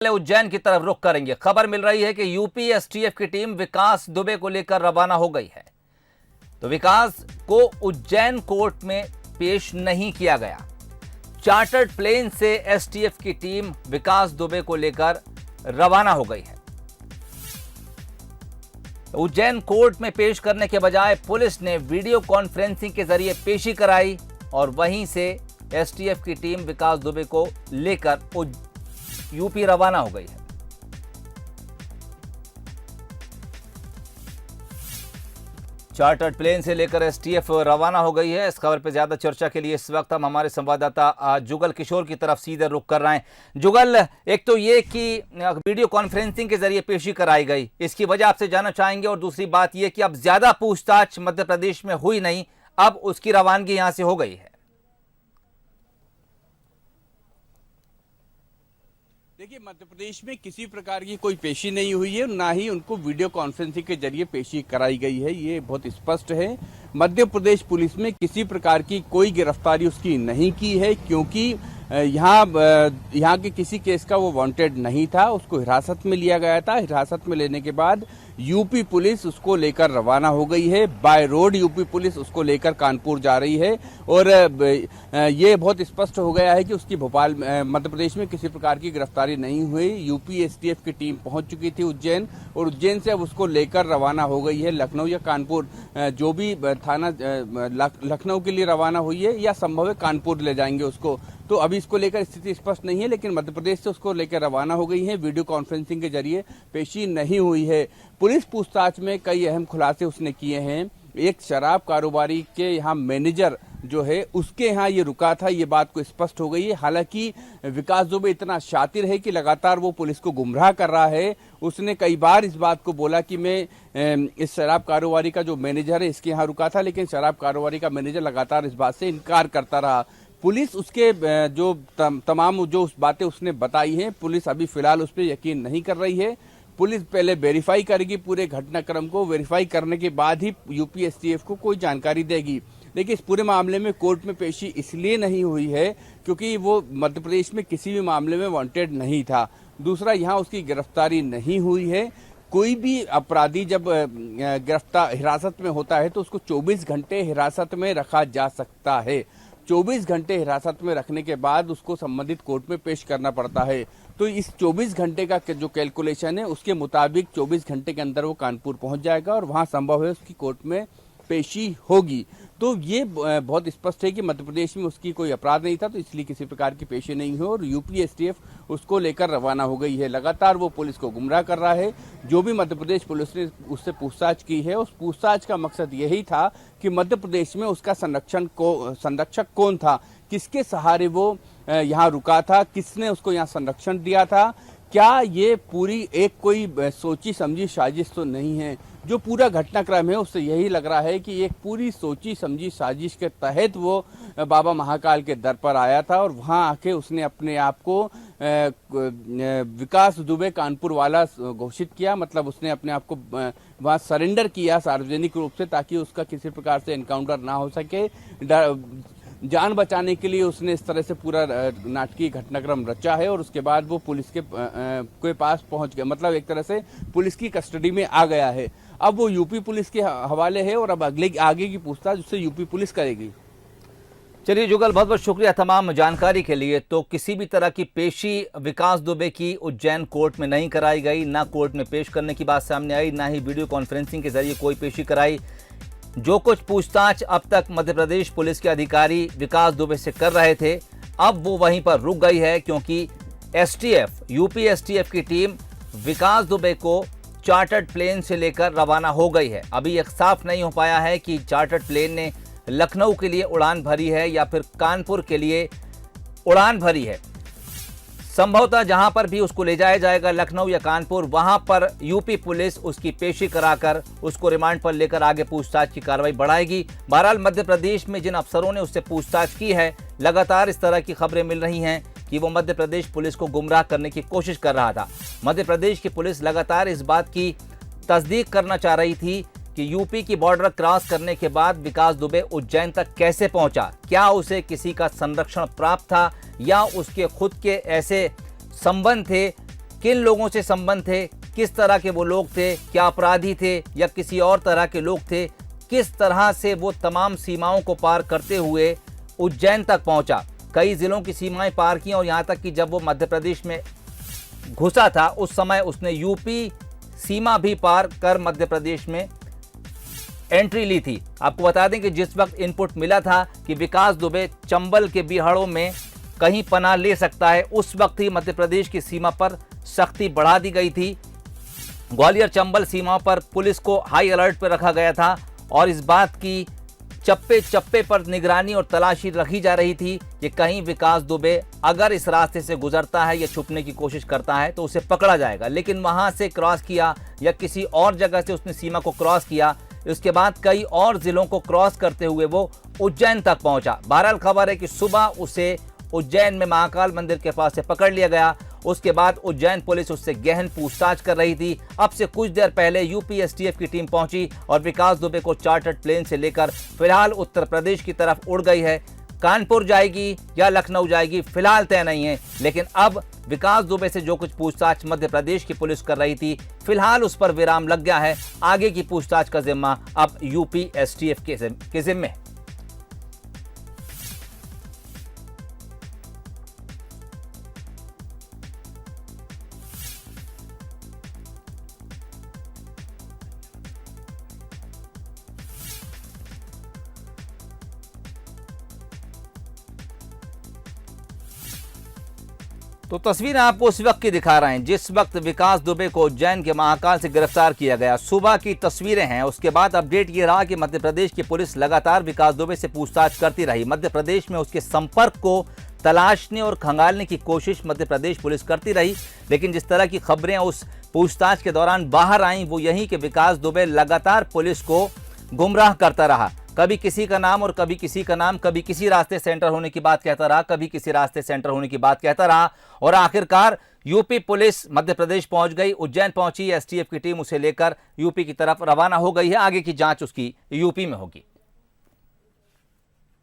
उज्जैन की तरफ रुख करेंगे। खबर मिल रही है कि यूपी एसटीएफ की टीम विकास दुबे को लेकर रवाना हो गई है। तो विकास को उज्जैन कोर्ट में पेश नहीं किया गया। चार्टर्ड प्लेन से एसटीएफ की टीम विकास दुबे को लेकर रवाना हो गई है। उज्जैन कोर्ट में पेश करने के बजाय पुलिस ने वीडियो कॉन्फ्रेंसिंग के जरिए पेशी कराई और वहीं से एसटीएफ की टीम विकास दुबे को लेकर यूपी रवाना हो गई है। चार्टर्ड प्लेन से लेकर एसटीएफ रवाना हो गई है। इस खबर पर ज्यादा चर्चा के लिए इस वक्त हम हमारे संवाददाता जुगल किशोर की तरफ सीधे रुख कर रहे हैं। जुगल, एक तो ये कि वीडियो कॉन्फ्रेंसिंग के जरिए पेशी कराई गई, इसकी वजह आपसे जानना चाहेंगे, और दूसरी बात यह कि अब ज्यादा पूछताछ मध्य प्रदेश में हुई नहीं, अब उसकी रवानगी यहां से हो गई है। देखिए, मध्य प्रदेश में किसी प्रकार की कोई पेशी नहीं हुई है, ना ही उनको वीडियो कॉन्फ्रेंसिंग के जरिए पेशी कराई गई है। ये बहुत स्पष्ट है। मध्य प्रदेश पुलिस में किसी प्रकार की कोई गिरफ्तारी उसकी नहीं की है, क्योंकि यहाँ के किसी केस का वो वांटेड नहीं था। उसको हिरासत में लिया गया था। हिरासत में लेने के बाद यूपी पुलिस उसको लेकर रवाना हो गई है। बाय रोड यूपी पुलिस उसको लेकर कानपुर जा रही है और ये बहुत स्पष्ट हो गया है कि उसकी भोपाल मध्य प्रदेश में किसी प्रकार की गिरफ्तारी नहीं हुई। यूपी एसटीएफ की टीम पहुंच चुकी थी उज्जैन, और उज्जैन से अब उसको लेकर रवाना हो गई है लखनऊ या कानपुर, जो भी थाना लखनऊ के लिए रवाना हुई है, या संभव है कानपुर ले जाएंगे उसको। तो अभी इसको लेकर स्थिति स्पष्ट नहीं है, लेकिन मध्य प्रदेश से उसको लेकर रवाना हो गई है। वीडियो कॉन्फ्रेंसिंग के जरिए पेशी नहीं हुई है। पुलिस पूछताछ में कई अहम खुलासे उसने किए हैं। एक शराब कारोबारी के यहाँ मैनेजर जो है, उसके यहाँ ये रुका था, ये बात को स्पष्ट हो गई है। हालांकि विकास दुबे इतना शातिर है कि लगातार वो पुलिस को गुमराह कर रहा है। उसने कई बार इस बात को बोला कि मैं इस शराब कारोबारी का जो मैनेजर है इसके यहाँ रुका था, लेकिन शराब कारोबारी का मैनेजर लगातार इस बात से इनकार करता रहा। पुलिस उसके जो तमाम जो बातें उसने बताई हैं, पुलिस अभी फिलहाल उस पर यकीन नहीं कर रही है। पुलिस पहले वेरीफाई करेगी पूरे घटनाक्रम को, वेरीफाई करने के बाद ही यूपी एसटीएफ को कोई जानकारी देगी। देखिए, इस पूरे मामले में कोर्ट में पेशी इसलिए नहीं हुई है क्योंकि वो मध्य प्रदेश में किसी भी मामले में वांटेड नहीं था। दूसरा, यहाँ उसकी गिरफ्तारी नहीं हुई है। कोई भी अपराधी जब हिरासत में होता है तो उसको 24 घंटे हिरासत में रखा जा सकता है। 24 घंटे हिरासत में रखने के बाद उसको संबंधित कोर्ट में पेश करना पड़ता है। तो इस 24 घंटे का जो कैलकुलेशन है, उसके मुताबिक 24 घंटे के अंदर वो कानपुर पहुंच जाएगा और वहां संभव है उसकी कोर्ट में पेशी होगी। तो ये बहुत स्पष्ट है कि मध्य प्रदेश में उसकी कोई अपराध नहीं था, तो इसलिए किसी प्रकार की पेशी नहीं हुई और यूपी एसटीएफ उसको लेकर रवाना हो गई है। लगातार वो पुलिस को गुमराह कर रहा है। जो भी मध्य प्रदेश पुलिस ने उससे पूछताछ की है, उस पूछताछ का मकसद यही था कि मध्य प्रदेश में उसका संरक्षक कौन था, किसके सहारे वो यहाँ रुका था, किसने उसको यहाँ संरक्षण दिया था। क्या ये पूरी एक कोई सोची समझी साजिश तो नहीं है? जो पूरा घटनाक्रम है उससे यही लग रहा है कि एक पूरी सोची समझी साजिश के तहत वो बाबा महाकाल के दर पर आया था और वहां आके उसने अपने आप को विकास दुबे कानपुर वाला घोषित किया। मतलब उसने अपने आप को वहां सरेंडर किया सार्वजनिक रूप से, ताकि उसका किसी प्रकार से एनकाउंटर ना हो सके। जान बचाने के लिए उसने इस तरह से पूरा नाटकीय घटनाक्रम रचा है और उसके बाद वो पुलिस के पास पहुंच गया। मतलब एक तरह से पुलिस की कस्टडी में आ गया है। अब वो यूपी पुलिस के हवाले है और अब आगे की पूछताछ उससे यूपी पुलिस करेगी। चलिए जुगल, बहुत बहुत शुक्रिया तमाम जानकारी के लिए। तो किसी भी तरह की पेशी विकास दुबे की उज्जैन कोर्ट में नहीं कराई गई, ना कोर्ट में पेश करने की बात सामने आई, ना ही वीडियो कॉन्फ्रेंसिंग के जरिए कोई पेशी कराई। जो कुछ पूछताछ अब तक मध्य प्रदेश पुलिस के अधिकारी विकास दुबे से कर रहे थे, अब वो वहीं पर रुक गई है, क्योंकि यूपी एसटीएफ की टीम विकास दुबे को चार्टर्ड प्लेन से लेकर रवाना हो गई है। अभी यह साफ नहीं हो पाया है कि चार्टर्ड प्लेन ने लखनऊ के लिए उड़ान भरी है या फिर कानपुर के लिए उड़ान भरी है। संभवतः जहां पर भी उसको ले जाया जाएगा, लखनऊ या कानपुर, वहां पर यूपी पुलिस उसकी पेशी कराकर उसको रिमांड पर लेकर आगे पूछताछ की कार्रवाई बढ़ाएगी। बहरहाल मध्य प्रदेश में जिन अफसरों ने उससे पूछताछ की है, लगातार इस तरह की खबरें मिल रही हैं कि वो मध्य प्रदेश पुलिस को गुमराह करने की कोशिश कर रहा था। मध्य प्रदेश की पुलिस लगातार इस बात की तस्दीक करना चाह रही थी कि यूपी की बॉर्डर क्रॉस करने के बाद विकास दुबे उज्जैन तक कैसे पहुंचा, क्या उसे किसी का संरक्षण प्राप्त था या उसके खुद के ऐसे संबंध थे किन लोगों से संबंध थे, किस तरह के वो लोग थे, क्या अपराधी थे या किसी और तरह के लोग थे, किस तरह से वो तमाम सीमाओं को पार करते हुए उज्जैन तक पहुंचा। कई जिलों की सीमाएं पार की और यहाँ तक कि जब वो मध्य प्रदेश में घुसा था उस समय उसने यूपी सीमा भी पार कर मध्य प्रदेश में एंट्री ली थी। आपको बता दें कि जिस वक्त इनपुट मिला था कि विकास दुबे चंबल के बिहाड़ों में कहीं पनाह ले सकता है, उस वक्त ही मध्य प्रदेश की सीमा पर सख्ती बढ़ा दी गई थी। ग्वालियर चंबल सीमा पर पुलिस को हाई अलर्ट पर रखा गया था और इस बात की चप्पे चप्पे पर निगरानी और तलाशी रखी जा रही थी कि कहीं विकास दुबे अगर इस रास्ते से गुजरता है या छुपने की कोशिश करता है तो उसे पकड़ा जाएगा। लेकिन वहां से क्रॉस किया या किसी और जगह से उसने सीमा को क्रॉस किया, उसके बाद कई और जिलों को क्रॉस करते हुए वो उज्जैन तक पहुंचा। बहरहाल खबर है कि सुबह उसे उज्जैन में महाकाल मंदिर के पास से पकड़ लिया गया। उसके बाद उज्जैन पुलिस उससे गहन पूछताछ कर रही थी। अब से कुछ देर पहले यूपी एसटीएफ की टीम पहुंची और विकास दुबे को चार्टर्ड प्लेन से लेकर फिलहाल उत्तर प्रदेश की तरफ उड़ गई है। कानपुर जाएगी या लखनऊ जाएगी फिलहाल तय नहीं है, लेकिन अब विकास दुबे से जो कुछ पूछताछ मध्य प्रदेश की पुलिस कर रही थी फिलहाल उस पर विराम लग गया है। आगे की पूछताछ का जिम्मा अब यूपी एसटीएफ के जिम्मे है। तो तस्वीरें आपको उस वक्त की दिखा रहे हैं जिस वक्त विकास दुबे को उज्जैन के महाकाल से गिरफ्तार किया गया। सुबह की तस्वीरें हैं। उसके बाद अपडेट ये रहा कि मध्य प्रदेश की पुलिस लगातार विकास दुबे से पूछताछ करती रही। मध्य प्रदेश में उसके संपर्क को तलाशने और खंगालने की कोशिश मध्य प्रदेश पुलिस करती रही, लेकिन जिस तरह की खबरें उस पूछताछ के दौरान बाहर आईं वो यही कि विकास दुबे लगातार पुलिस को गुमराह करता रहा। कभी किसी का नाम और कभी किसी का नाम, कभी किसी रास्ते से एंटर होने की बात कहता रहा, कभी किसी रास्ते से एंटर होने की बात कहता रहा और आखिरकार यूपी पुलिस मध्य प्रदेश पहुंच गई, उज्जैन पहुंची। एसटीएफ की टीम उसे लेकर यूपी की तरफ रवाना हो गई है। आगे की जांच उसकी यूपी में होगी।